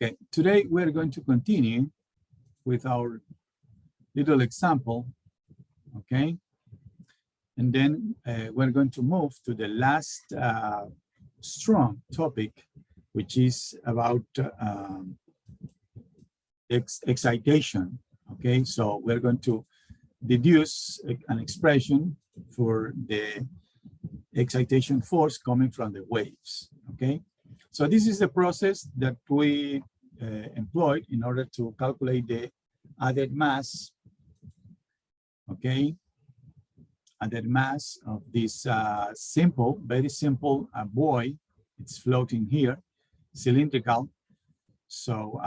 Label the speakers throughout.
Speaker 1: Okay, today we're going to continue with our little example, okay? And then we're going to move to the last strong topic, which is about excitation, okay? So we're going to deduce an expression for the excitation force coming from the waves, okay? So this is the process that we employed in order to calculate the added mass, okay? Added mass of this simple, very simple buoy. It's floating here, cylindrical. So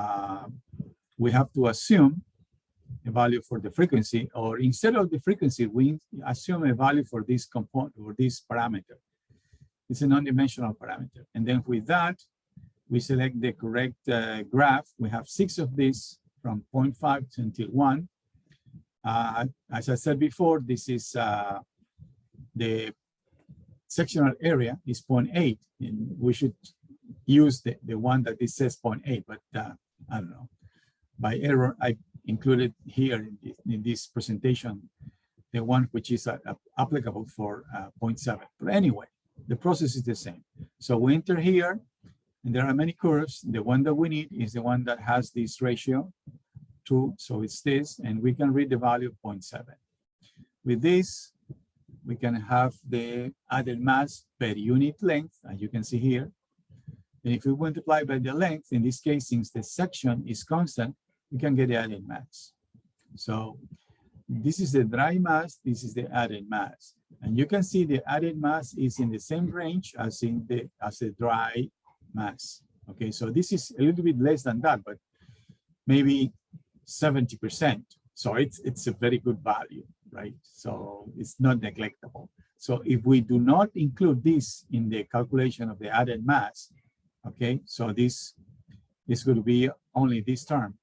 Speaker 1: we have to assume a value for the frequency, or instead of the frequency, we assume a value for this component or this parameter. It's a non-dimensional parameter. And then with that, we select the correct graph. We have 6 of these from 0.5 until 1. As I said before, this is the sectional area is 0.8, and we should use the one that it says 0.8, but I don't know. By error, I included here in this presentation the one which is applicable for 0.7. But anyway, the process is the same. So we enter here, and there are many curves. The one that we need is the one that has this ratio 2, so it's this, and we can read the value of 0.7. With this, we can have the added mass per unit length, as you can see here. And if we multiply by the length, in this case, since the section is constant, we can get the added mass. So this is the dry mass, this is the added mass. And you can see the added mass is in the same range as the dry mass. Okay, so this is a little bit less than that, but maybe 70%. So it's a very good value, right? So it's not neglectable. So if we do not include this in the calculation of the added mass, okay, so this is going to be only this term.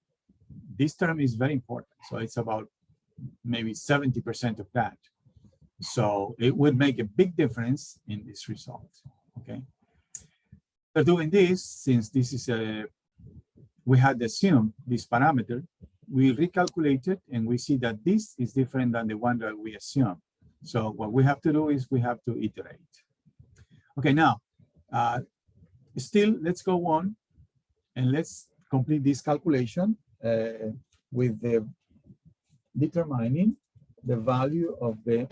Speaker 1: This term is very important. So it's about maybe 70% of that. So it would make a big difference in this result, okay? So doing this, since this is we had assumed this parameter, we recalculated and we see that this is different than the one that we assumed. So what we have to do is we have to iterate. Okay, now, still, let's go on and let's complete this calculation with the determining the value of the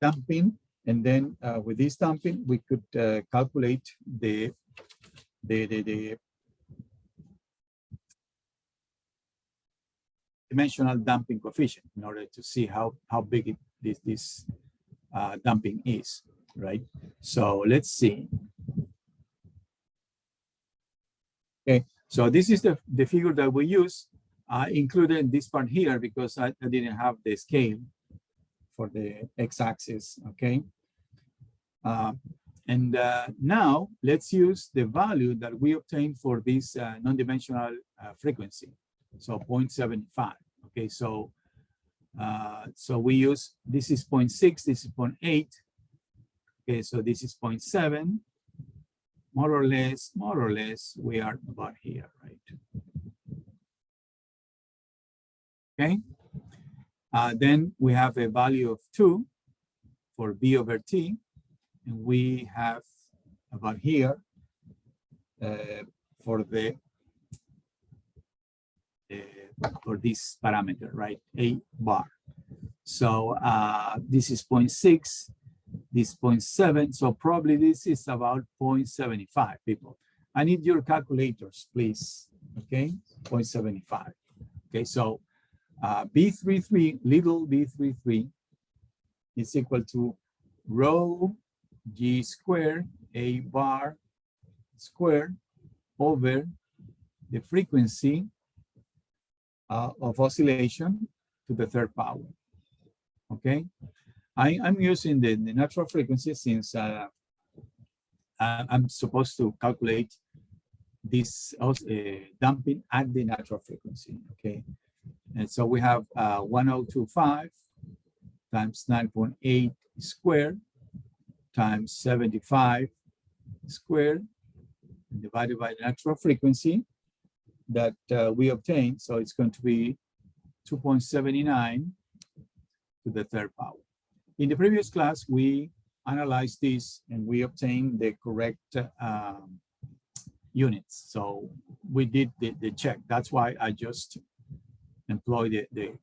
Speaker 1: damping, and then with this damping we could calculate the dimensional damping coefficient in order to see how big this damping is, right? So let's see. Okay, so this is the figure that we use. I included this part here because I didn't have the scale for the x-axis, okay? And now let's use the value that we obtained for this non-dimensional frequency, so 0.75, okay? So so we use, this is 0.6, this is 0.8, okay, so this is 0.7, more or less, we are about here, right? Okay, then we have a value of 2 for B over T, and we have about here for the for this parameter, right? A bar. So this is 0.6, this 0.7, so probably this is about 0.75, people. I need your calculators, please, okay? 0.75. Okay, so B33, little b33 is equal to rho G squared A bar squared over the frequency of oscillation to the third power, okay? I'm using the natural frequency since I'm supposed to calculate this damping at the natural frequency, okay? And so we have 1025 times 9.8 squared times 75 squared divided by the natural frequency that we obtained. So it's going to be 2.79 to the third power. In the previous class, we analyzed this and we obtained the correct units. So we did the check. That's why I just employed the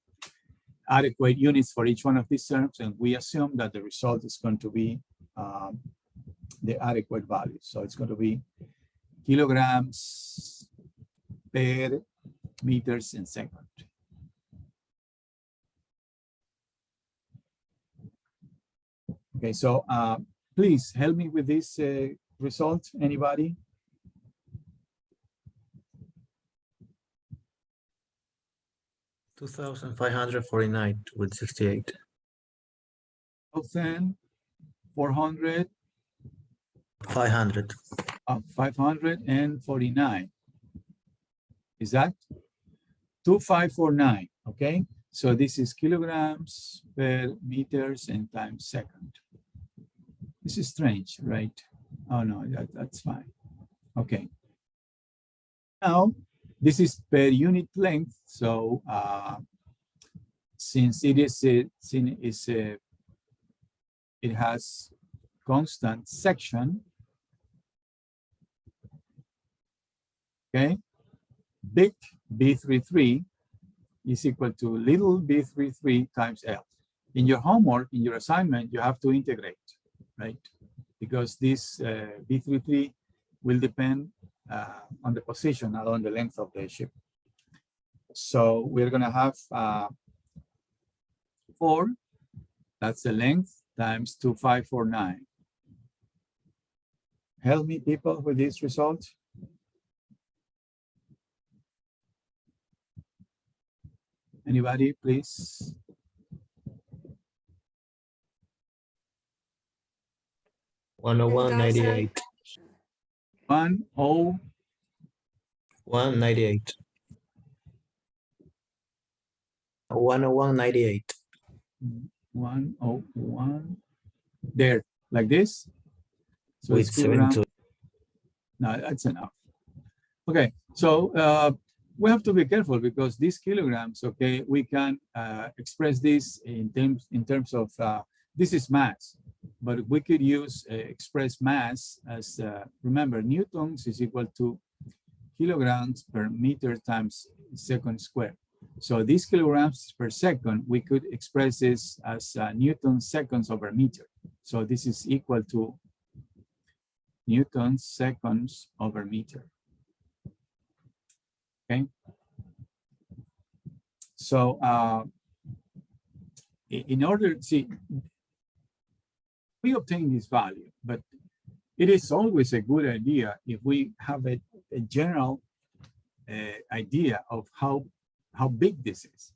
Speaker 1: adequate units for each one of these terms, and we assume that the result is going to be the adequate value. So it's going to be kilograms per meters in second. Okay, so please help me with this result, anybody?
Speaker 2: $2,549.68.
Speaker 1: 1,400.
Speaker 2: 500.
Speaker 1: 549. Is that 2549? Okay, so this is kilograms per meters and times second. This is strange, right? Oh no, that's fine. Okay. Now this is per unit length. So since it has constant section. Okay, big B33 is equal to little b33 times L. In your homework, in your assignment, you have to integrate, right? Because this b33 will depend on the position, not on the length of the ship. So we're going to have 4, that's the length, times 2549. Help me, people, with this result. Anybody, please?
Speaker 2: $101.98. 198. 101.98.
Speaker 1: 101. There, like this. So
Speaker 2: With
Speaker 1: it's kilogram.
Speaker 2: 72.
Speaker 1: No, that's enough. Okay, so we have to be careful because these kilograms, okay, we can express this in terms of this is mass, but we could use express mass as remember, newtons is equal to kilograms per meter times second squared. So these kilograms per second, we could express this as Newton seconds over meter. So this is equal to Newton seconds over meter. Okay. So in order to see, we obtain this value, but it is always a good idea if we have a general idea of how big this is.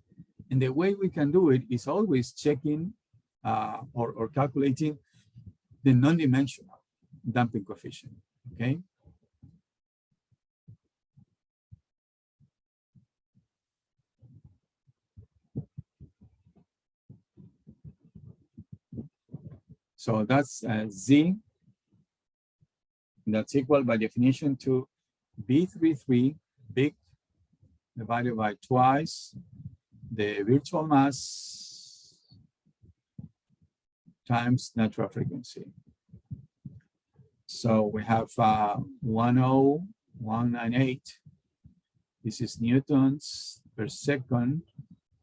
Speaker 1: And the way we can do it is always checking or calculating the non-dimensional damping coefficient, okay? So that's Z, that's equal by definition to B33 big divided by twice the virtual mass times natural frequency. So we have 10198. This is newtons per second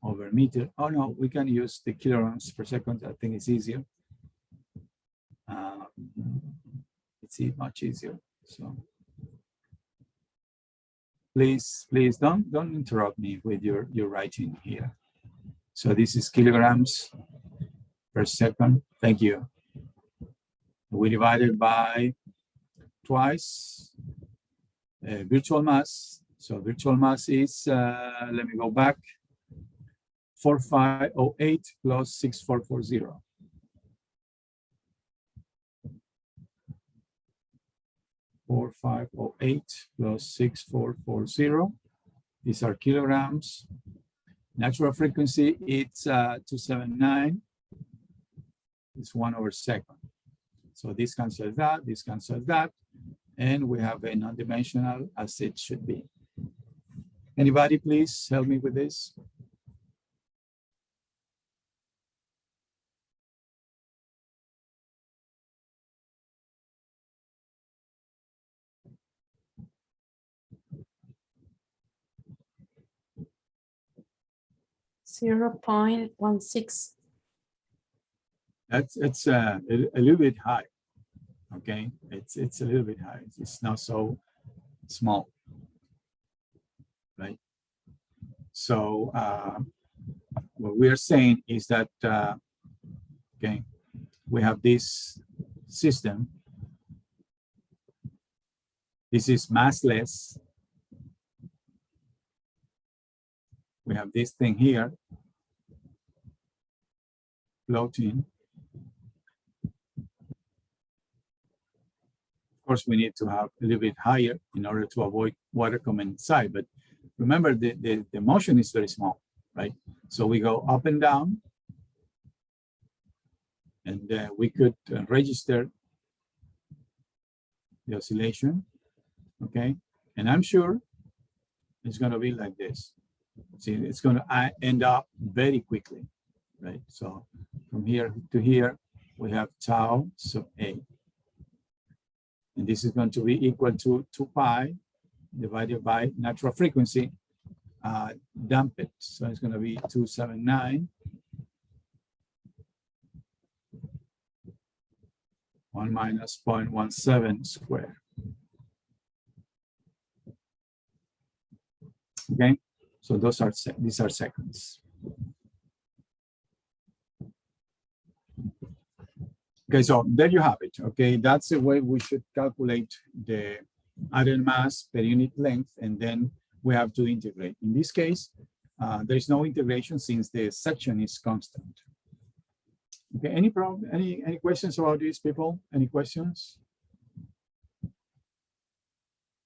Speaker 1: over meter. Oh no, we can use the kilograms per second. I think it's easier. It's much easier. So please don't interrupt me with your writing here. So this is kilograms per second. Thank you. We divided by twice virtual mass. So virtual mass is, let me go back, 4508 plus 6440. 4508 plus 6440. These are kilograms. Natural frequency, it's 279. It's 1 over second. So this cancels that, this cancels that. and we have a non-dimensional as it should be. Anybody please help me with this?
Speaker 2: .16.
Speaker 1: It's a little bit high. Okay, it's a little bit high. It's not so small, right? So what we are saying is that okay, we have this system. This is massless. We have this thing here floating. Of course, we need to have a little bit higher in order to avoid water coming inside. But remember, the motion is very small, right? So we go up and down, and we could register the oscillation, okay? And I'm sure it's going to be like this. See, it's going to end up very quickly, right? So from here to here, we have tau sub A. And this is going to be equal to 2 pi divided by natural frequency, damped. So it's going to be 279. 1 minus 0.17 squared. Okay, so these are seconds. Okay, so there you have it. Okay, that's the way we should calculate the atom mass per unit length, and then we have to integrate. In this case, there is no integration since the section is constant. Okay, any problem? Any questions about this, people? Any questions?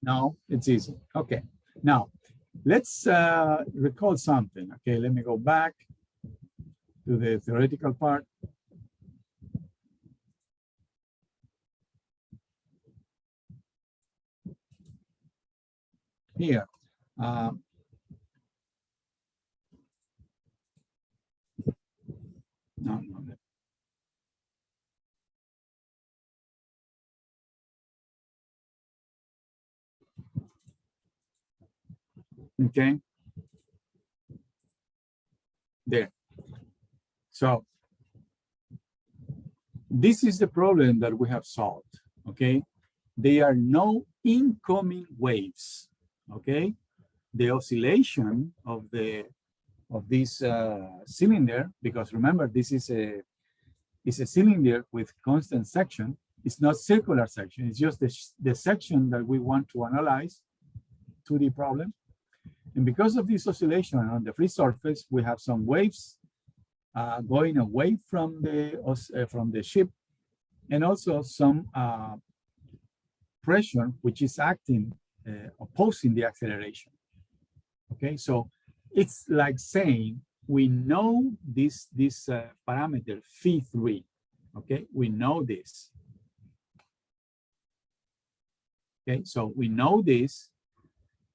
Speaker 1: No, it's easy. Okay, now let's recall something. Okay, let me go back to the theoretical part. Here, no. Okay, there. So this is the problem that we have solved. Okay, there are no incoming waves. Okay, the oscillation of this cylinder, because remember this is a cylinder with constant section. It's not circular section. It's just the section that we want to analyze, 2D problem. And because of this oscillation on the free surface, we have some waves going away from the ship, and also some pressure which is acting opposing the acceleration. Okay, so it's like saying we know this parameter phi3. Okay, we know this. Okay, so we know this.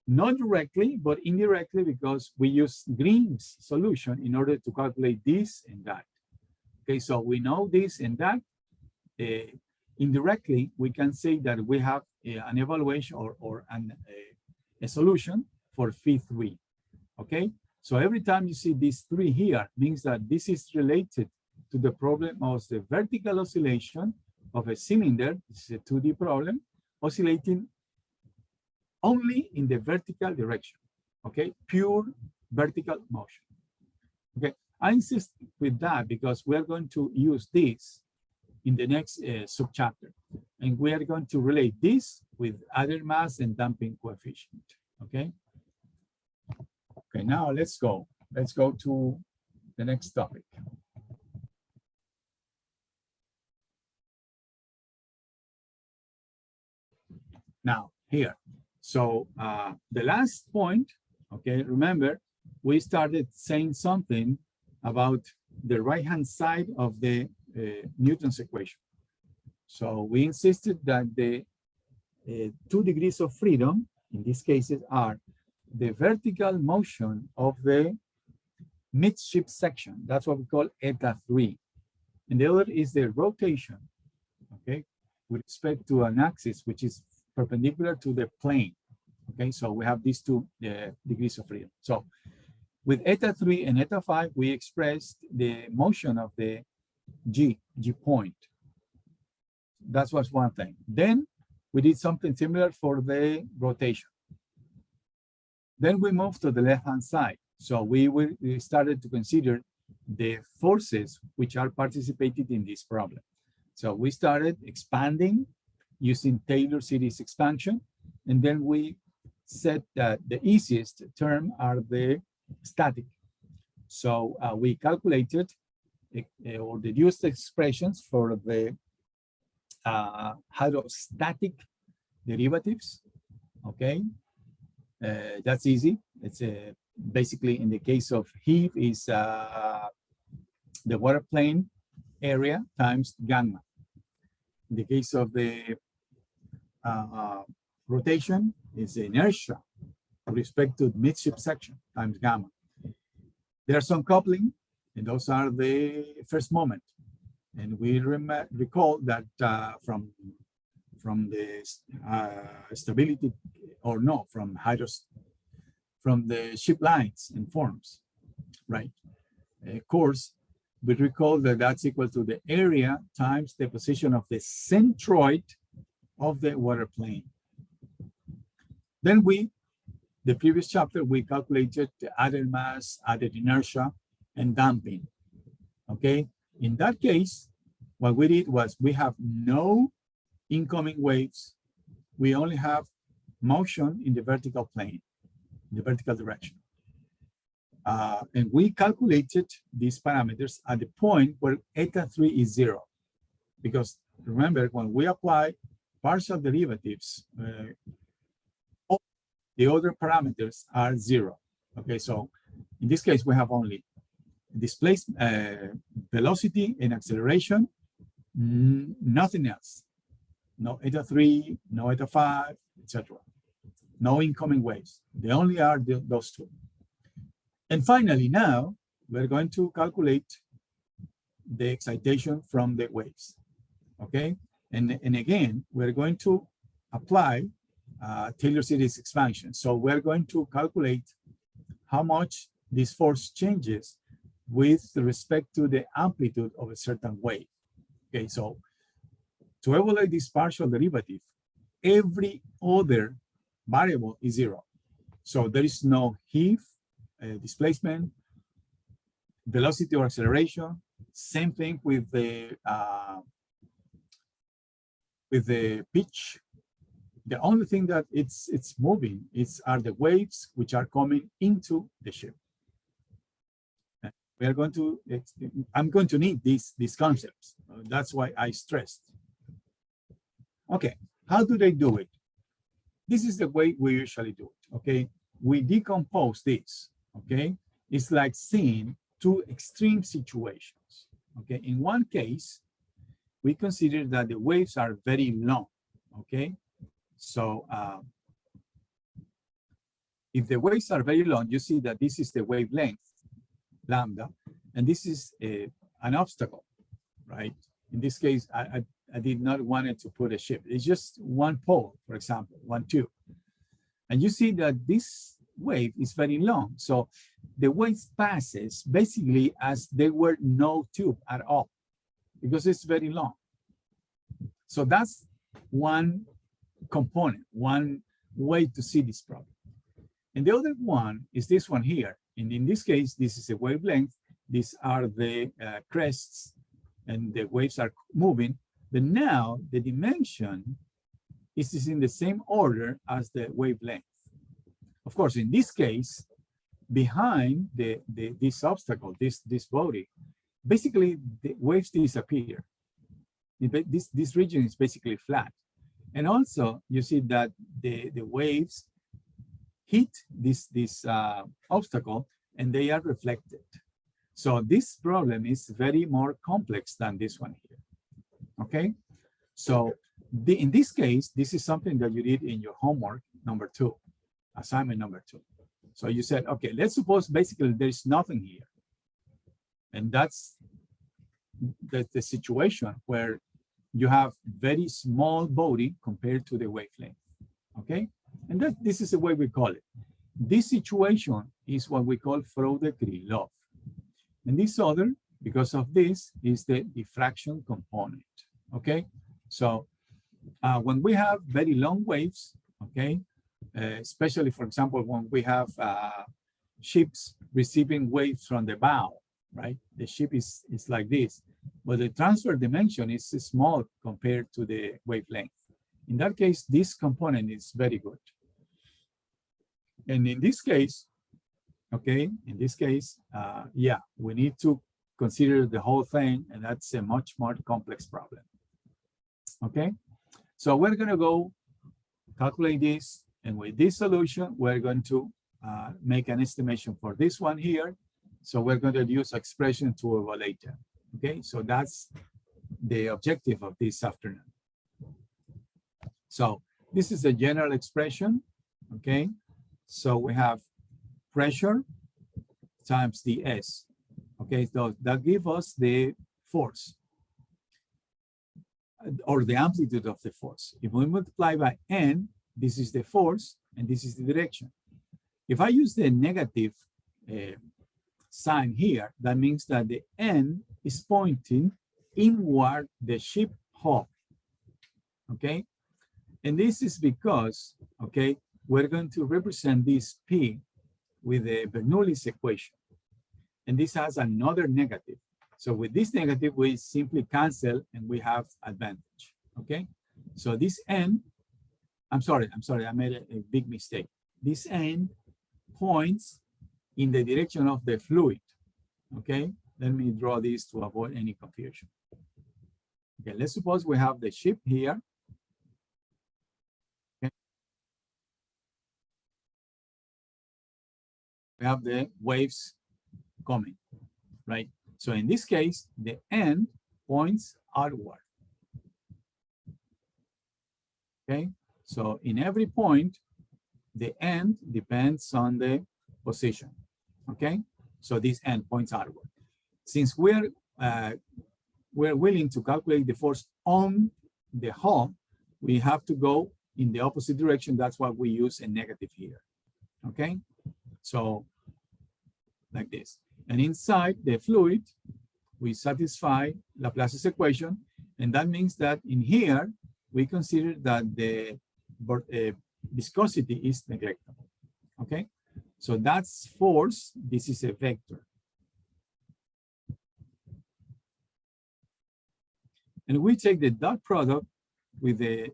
Speaker 1: Not directly, but indirectly, because we use Green's solution in order to calculate this and that. Okay, so we know this and that. Indirectly, we can say that we have an evaluation or a solution for phi3. Okay, so every time you see these 3 here, means that this is related to the problem of the vertical oscillation of a cylinder. This is a 2D problem, oscillating only in the vertical direction, okay? Pure vertical motion, okay? I insist with that because we're going to use this in the next subchapter, and we are going to relate this with other mass and damping coefficient, okay? Okay, now let's go to the next topic. Now, here. So the last point, okay, remember, we started saying something about the right-hand side of the Newton's equation. So we insisted that the 2 degrees of freedom, in these cases, are the vertical motion of the midship section. That's what we call eta 3. And the other is the rotation, okay, with respect to an axis which is perpendicular to the plane. Okay, so we have these 2 degrees of freedom. So with eta 3 and eta 5, we expressed the motion of the G point. That was one thing. Then we did something similar for the rotation. Then we moved to the left-hand side. So we started to consider the forces which are participated in this problem. So we started expanding using Taylor series expansion, and then we said that the easiest term are the static. So we calculated or deduced expressions for the hydrostatic derivatives. Okay, that's easy. It's basically, in the case of heave, is the water plane area times gamma. In the case of the rotation, is inertia with respect to the midship section times gamma. There's some coupling, and those are the first moment. And we recall that from the stability, or no, from the ship lines and forms, right? Of course, we recall that that's equal to the area times the position of the centroid of the water plane. Then the previous chapter, we calculated the added mass, added inertia, and damping, okay? In that case, what we did was we have no incoming waves. We only have motion in the vertical plane, in the vertical direction. And we calculated these parameters at the point where eta 3 is 0. Because remember, when we apply partial derivatives, all the other parameters are 0. Okay, so in this case, we have only displacement, velocity and acceleration, nothing else. No eta 3, no eta 5, etc. No incoming waves. They only are those 2. And finally, now we're going to calculate the excitation from the waves. Okay, and again, we're going to apply Taylor series expansion. So we're going to calculate how much this force changes with respect to the amplitude of a certain wave. Okay, so to evaluate this partial derivative, every other variable is 0. So there is no heave, displacement, velocity or acceleration. Same thing with the pitch. The only thing that it's moving are the waves which are coming into the ship. We are going to, I'm going to need these concepts. That's why I stressed. Okay, how do they do it? This is the way we usually do it, okay? We decompose this, okay? It's like seeing 2 extreme situations, okay? In one case, we consider that the waves are very long, okay? So if the waves are very long, you see that this is the wavelength, lambda, and this is an obstacle, right? In this case, I did not want it to put a ship. It's just one pole, for example, 1, 2. And you see that this wave is very long. So the wave passes basically as there were no tube at all, because it's very long. So that's one component, one way to see this problem. And the other one is this one here. And in this case, this is a wavelength. These are the crests, and the waves are moving. But now the dimension is in the same order as the wavelength. Of course, in this case, behind this obstacle, this body, basically the waves disappear. This region is basically flat. And also you see that the waves hit this obstacle and they are reflected. So this problem is very more complex than this one here. Okay, so In this case, this is something that you did in your homework, number 2, assignment number 2. So you said, okay, let's suppose basically there's nothing here. And that's the situation where you have very small body compared to the wavelength, okay? And this is the way we call it. This situation is what we call Froude Krylov. And this other, because of this, is the diffraction component, okay? So when we have very long waves, okay, especially, for example, when we have ships receiving waves from the bow, right? The ship is like this, but the transfer dimension is small compared to the wavelength. In that case, this component is very good. And in this case, okay, in this case, yeah, we need to consider the whole thing, and that's a much more complex problem. Okay, so we're going to go calculate this, and with this solution, we're going to make an estimation for this one here. So we're going to use expression to evaluate them. Okay, so that's the objective of this afternoon. So this is a general expression. Okay, so we have pressure times the S. Okay, so that gives us the force or the amplitude of the force. If we multiply by N, this is the force and this is the direction. If I use the negative sign here, that means that the N is pointing inward the ship hull. Okay, and this is because, okay, we're going to represent this P with the Bernoulli's equation. And this has another negative. So with this negative, we simply cancel and we have advantage, okay? So this N, I'm sorry, I made a big mistake. This N points in the direction of the fluid, okay? Let me draw this to avoid any confusion. Okay, let's suppose we have the ship here. Okay. We have the waves coming, right? So in this case, the N points outward. Okay, so in every point, the N depends on the position. Okay, so this N points outward. Since we're willing to calculate the force on the hull, we have to go in the opposite direction. That's why we use a negative here. Okay, so like this. And inside the fluid, we satisfy Laplace's equation. And that means that in here, we consider that the viscosity is neglectable. Okay, so that's force. This is a vector. And we take the dot product with the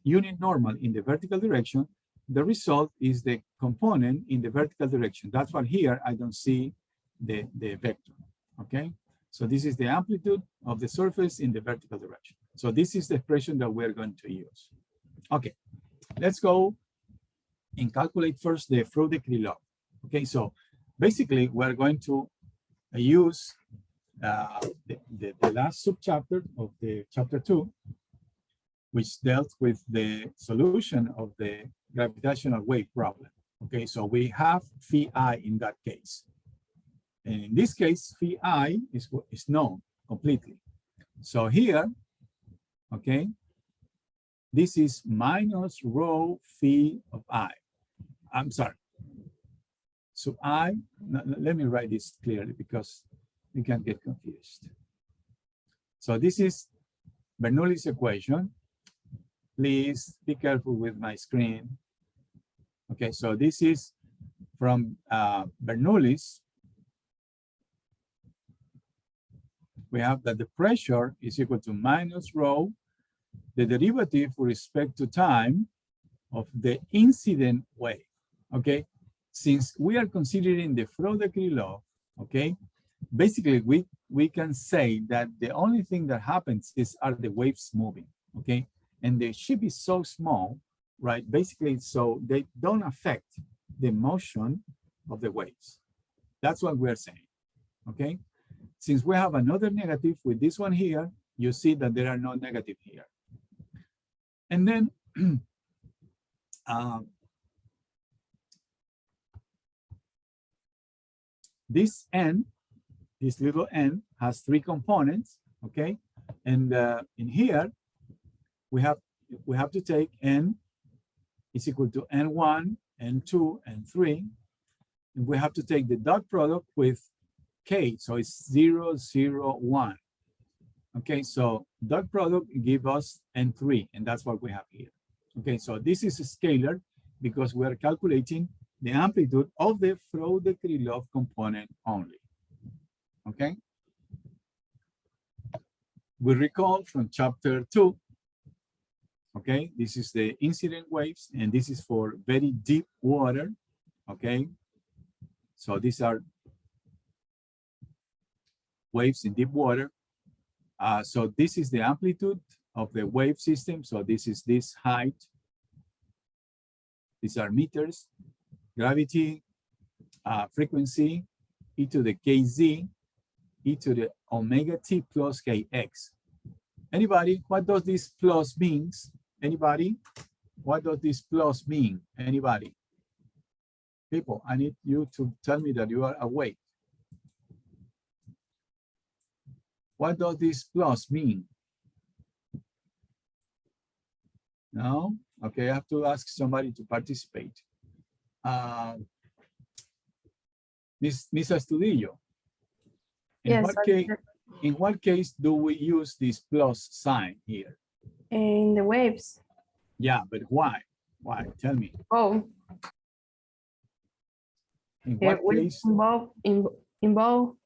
Speaker 1: unit normal in the vertical direction. The result is the component in the vertical direction. That's why here I don't see the vector, okay? So this is the amplitude of the surface in the vertical direction. So this is the expression that we're going to use. Okay, let's go and calculate first the Froude Krylov. Okay, so basically we're going to use the last subchapter of the chapter 2, which dealt with the solution of the gravitational wave problem. Okay, so we have phi I in that case. And in this case, phi I is known completely. So here, okay, this is minus rho phi of I. I'm sorry. So I, let me write this clearly because you can get confused. So this is Bernoulli's equation. Please be careful with my screen. Okay, so this is from Bernoulli's. We have that the pressure is equal to minus rho, the derivative with respect to time of the incident wave. Okay, since we are considering the Froude Krylov, okay, basically we can say that the only thing that happens are the waves moving. Okay, and the ship is so small, right? Basically, so they don't affect the motion of the waves. That's what we're saying. Okay. Since we have another negative with this one here, you see that there are no negative here. And then this n, this little n, has three components, okay? And in here, we have to take n is equal to n1, n2, n3, and we have to take the dot product with k, so it's 0, 0, 1. Okay, so dot product give us n3, and that's what we have here. Okay, so this is a scalar because we are calculating the amplitude of the Froude Krylov component only. Okay, we recall from chapter 2. Okay, this is the incident waves, and this is for very deep water. Okay, so these are waves in deep water. So this is the amplitude of the wave system. So this is this height. These are meters. Gravity, frequency, e to the kz, e to the omega t plus kx. Anybody, what does this plus means? Anybody? What does this plus mean? Anybody? People, I need you to tell me that you are awake. What does this plus mean? No? Okay, I have to ask somebody to participate. Miss Astudillo, in what case do we use this plus sign here?
Speaker 2: In the waves.
Speaker 1: Yeah, but why? Why? Tell me.
Speaker 2: Oh.
Speaker 1: In what case?
Speaker 2: Involve.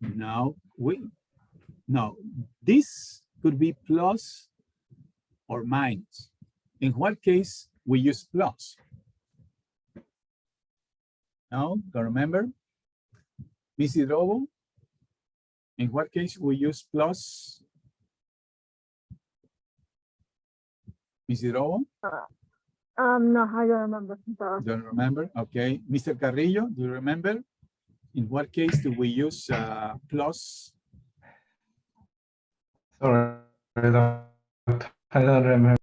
Speaker 1: No, this could be plus or minus. In what case we use plus? No, don't remember? Miss Hidrobo, in what case we use plus? Miss Hidrobo?
Speaker 3: No, I don't remember.
Speaker 1: Don't remember? Okay. Mr. Carrillo, do you remember? In what case do we use plus?
Speaker 4: Sorry, I don't remember.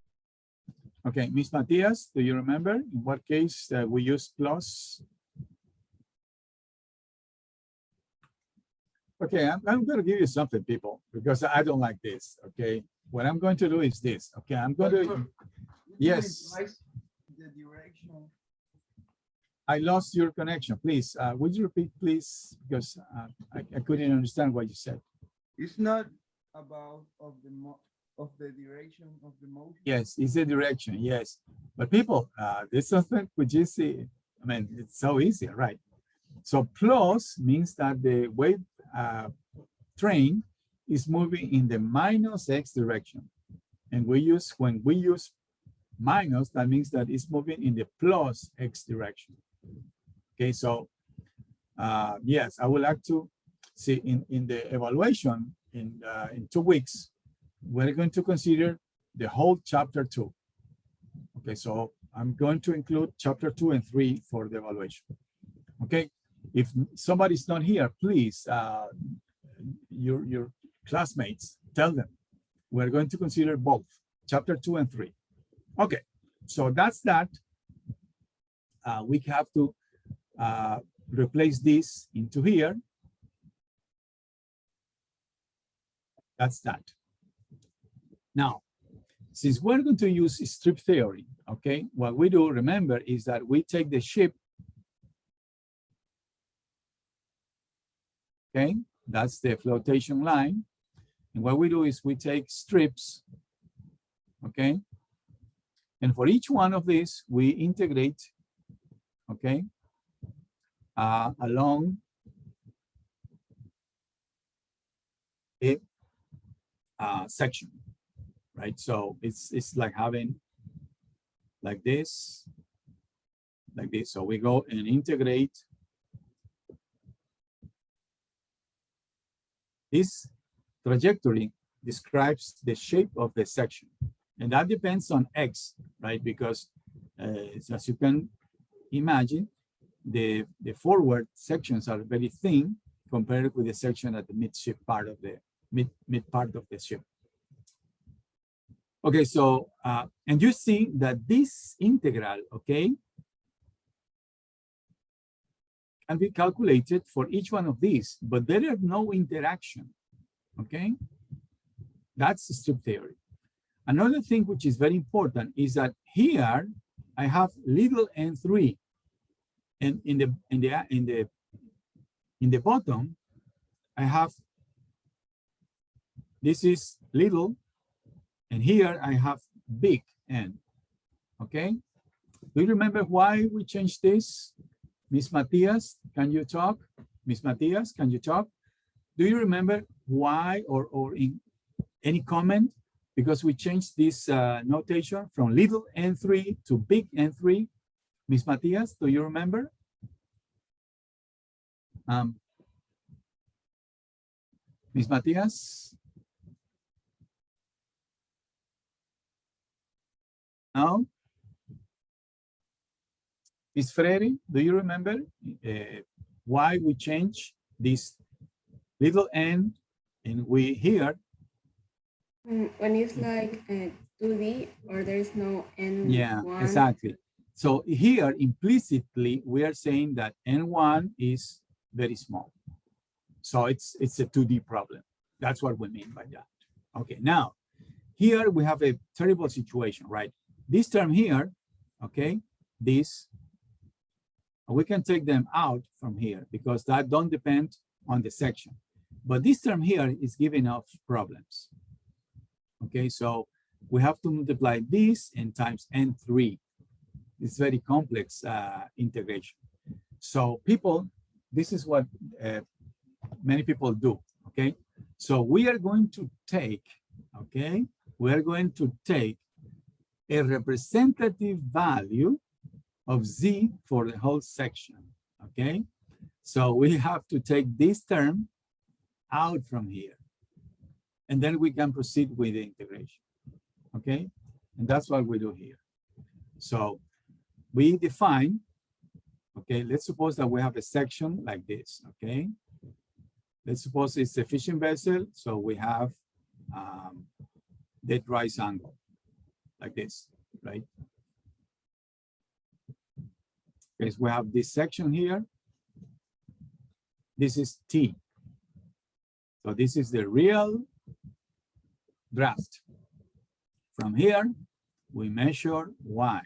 Speaker 1: Okay, Miss Matias, do you remember? In what case we use plus? Okay, I'm going to give you something, people, because I don't like this, okay? What I'm going to do is this, okay? I'm going to, yes.
Speaker 5: The direction.
Speaker 1: I lost your connection, please. Would you repeat, please? Because I couldn't understand what you said.
Speaker 5: It's not about of the direction of the motion.
Speaker 1: Yes, it's the direction, yes. But people, there's something which is, I mean, it's so easy, right? So plus means that the wave train is moving in the minus x direction. And when we use minus, that means that it's moving in the plus x direction. Okay, so yes, I would like to see in the evaluation in 2 weeks, we're going to consider the whole chapter 2. Okay, so I'm going to include chapter 2 and 3 for the evaluation. Okay, if somebody's not here, please, your classmates, tell them we're going to consider both chapter 2 and 3. Okay, so that's that. We have to replace this into here. That's that. Now, since we're going to use strip theory, okay, what we do, remember, is that we take the ship, okay, that's the flotation line. And what we do is we take strips, okay, and for each one of these, we integrate, okay, along a section, right? So it's like having like this. So we go and integrate this trajectory describes the shape of the section, and that depends on x, right? Because as you can imagine, the forward sections are very thin compared with the section at the midship part of the mid part of the ship. Okay, so, and you see that this integral, okay, can be calculated for each one of these, but there is no interaction, okay? That's the strip theory. Another thing which is very important is that here I have little n3, and in the bottom I have, this is little, and here I have big N, okay? Do you remember why we changed this? Miss Matias, can you talk? Miss Matias, can you talk? Do you remember why, or in any comment? Because we changed this notation from little n3 to big n3. Miss Matias, do you remember? Miss Matias? No? Miss Freire, do you remember why we changed this little n and we here?
Speaker 2: When it's like 2D or there is no N1.
Speaker 1: Yeah, exactly. So here implicitly we are saying that N1 is very small. So it's a 2D problem. That's what we mean by that. Okay, now here we have a terrible situation, right? This term here, okay, this, we can take them out from here because that don't depend on the section. But this term here is giving us problems. Okay, so we have to multiply this and times n3. It's very complex integration. So people, this is what many people do, okay? So we are going to take, okay? We are going to take a representative value of Z for the whole section, okay? So we have to take this term out from here. And then we can proceed with the integration, okay? And that's what we do here. So we define, okay, let's suppose that we have a section like this, okay? Let's suppose it's a fishing vessel, so we have that right angle, like this, right? Okay, so we have this section here. This is T. So this is the real draft. From here, we measure Y.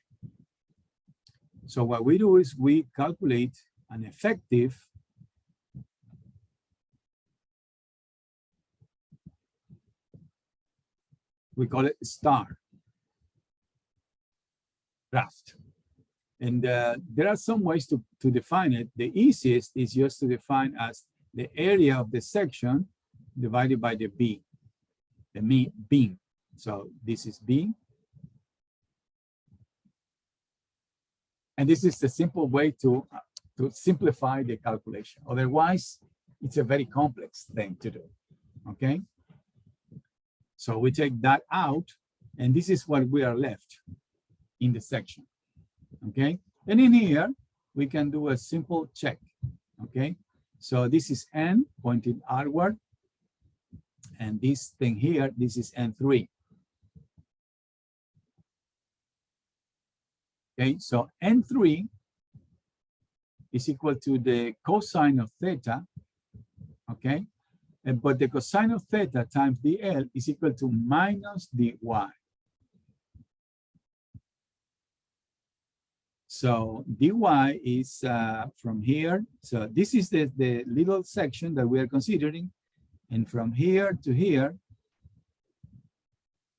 Speaker 1: So what we do is we calculate an effective we call it star draft. And there are some ways to define it. The easiest is just to define as the area of the section divided by the B, the beam. So this is B. And this is the simple way to simplify the calculation. Otherwise, it's a very complex thing to do, okay? So we take that out, and this is what we are left in the section, okay? And in here, we can do a simple check, okay? So this is N pointing outward, and this thing here, this is N3. Okay, so N3 is equal to the cosine of theta, okay? But the cosine of theta times dl is equal to minus dy. So dy is from here. So this is the little section that we are considering. And from here to here,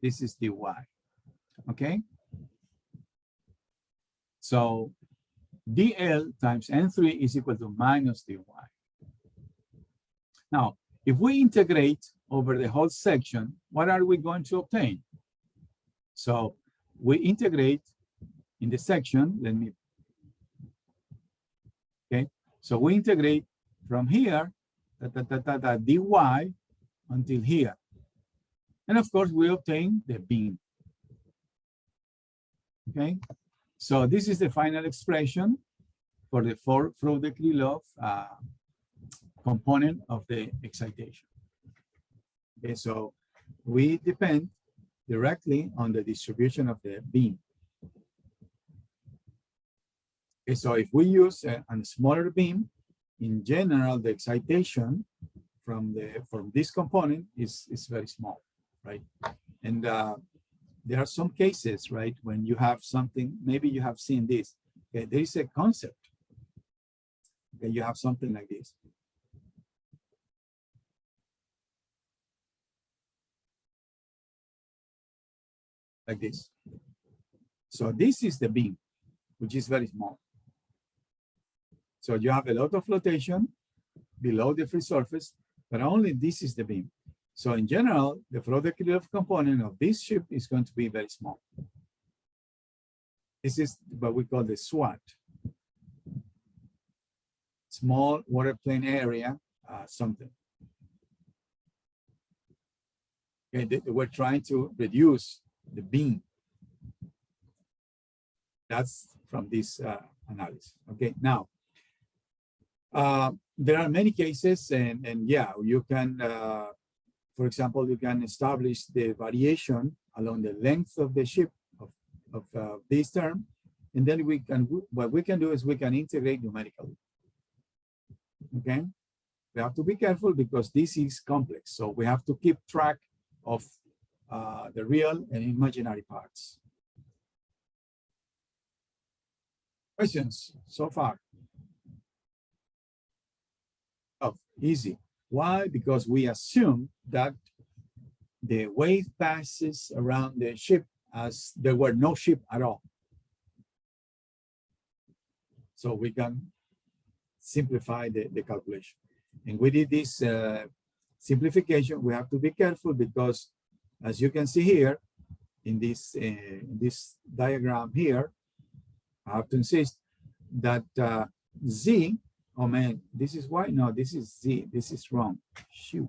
Speaker 1: this is dy, okay? So dl times n3 is equal to minus dy. Now, if we integrate over the whole section, what are we going to obtain? So we integrate in the section, okay? So we integrate from here, dy until here. And of course, we obtain the beam, okay? So this is the final expression for the Froude Krylov component of the excitation. Okay, so we depend directly on the distribution of the beam. Okay, so if we use a smaller beam, in general, the excitation from this component is very small, right? And there are some cases, right, when you have something, maybe you have seen this. Okay, there is a concept. Okay, you have something like this. Like this. So this is the beam, which is very small. So you have a lot of flotation below the free surface, but only this is the beam. So in general, the Froude Krylov component of this ship is going to be very small. This is what we call the SWAT. Small water plane area, something. Okay, we're trying to reduce the beam. That's from this analysis. Okay, now, there are many cases, and yeah, you can, for example, you can establish the variation along the length of the ship of this term, and then what we can do is we can integrate numerically. Okay, we have to be careful because this is complex, so we have to keep track of the real and imaginary parts. Questions so far? Oh, easy. Why? Because we assume that the wave passes around the ship as there were no ship at all. So we can simplify the calculation. And we did this simplification. We have to be careful because, as you can see here, in this diagram here, I have to insist that Z, oh man, this is Y, no, this is Z, this is wrong, shoot.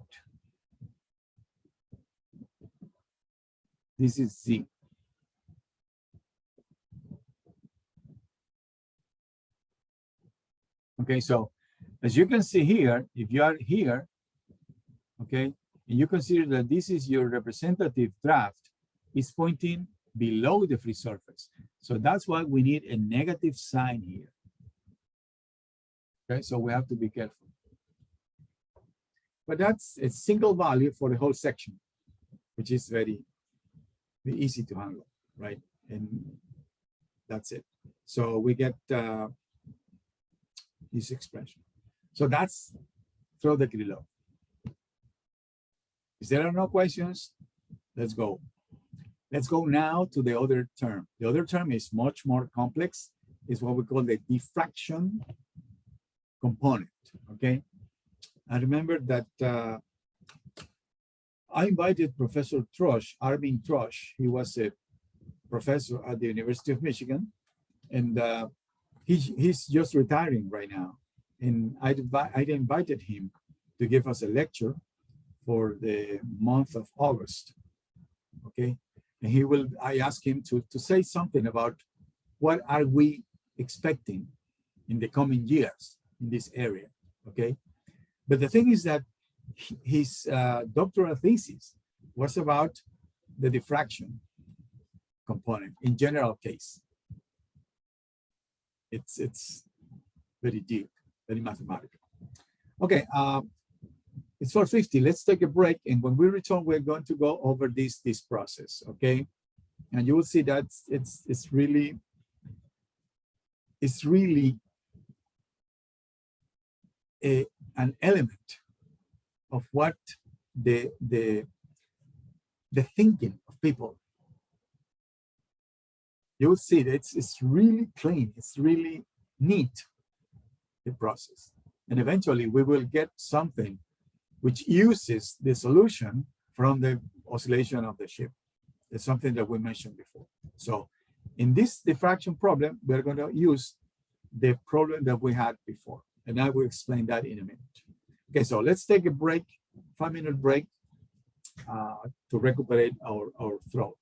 Speaker 1: This is Z. Okay, so as you can see here, if you are here, okay, and you consider that this is your representative draft, it's pointing below the free surface. So that's why we need a negative sign here. Okay, so we have to be careful. But that's a single value for the whole section, which is very easy to handle, right? And that's it. So we get this expression. So that's Froude Krylov. If there are no questions, let's go. Let's go now to the other term. The other term is much more complex. It's what we call the diffraction component, okay? I remember that I invited Professor Trosh, Arvin Trosh. He was a professor at the University of Michigan, and he's just retiring right now. And I invited him to give us a lecture for the month of August, okay? And I asked him to say something about what are we expecting in the coming years in this area, okay? But the thing is that his doctoral thesis was about the diffraction component in general case. It's very deep, very mathematical. Okay, it's 4:50. Let's take a break, and when we return, we're going to go over this process, okay? And you will see that it's really an element of what the thinking of people. You will see that it's really clean, it's really neat, the process. And eventually we will get something which uses the solution from the oscillation of the ship. It's something that we mentioned before. So in this diffraction problem, we're going to use the problem that we had before. And I will explain that in a minute. Okay, so let's take a break, 5-minute break to recuperate our throat.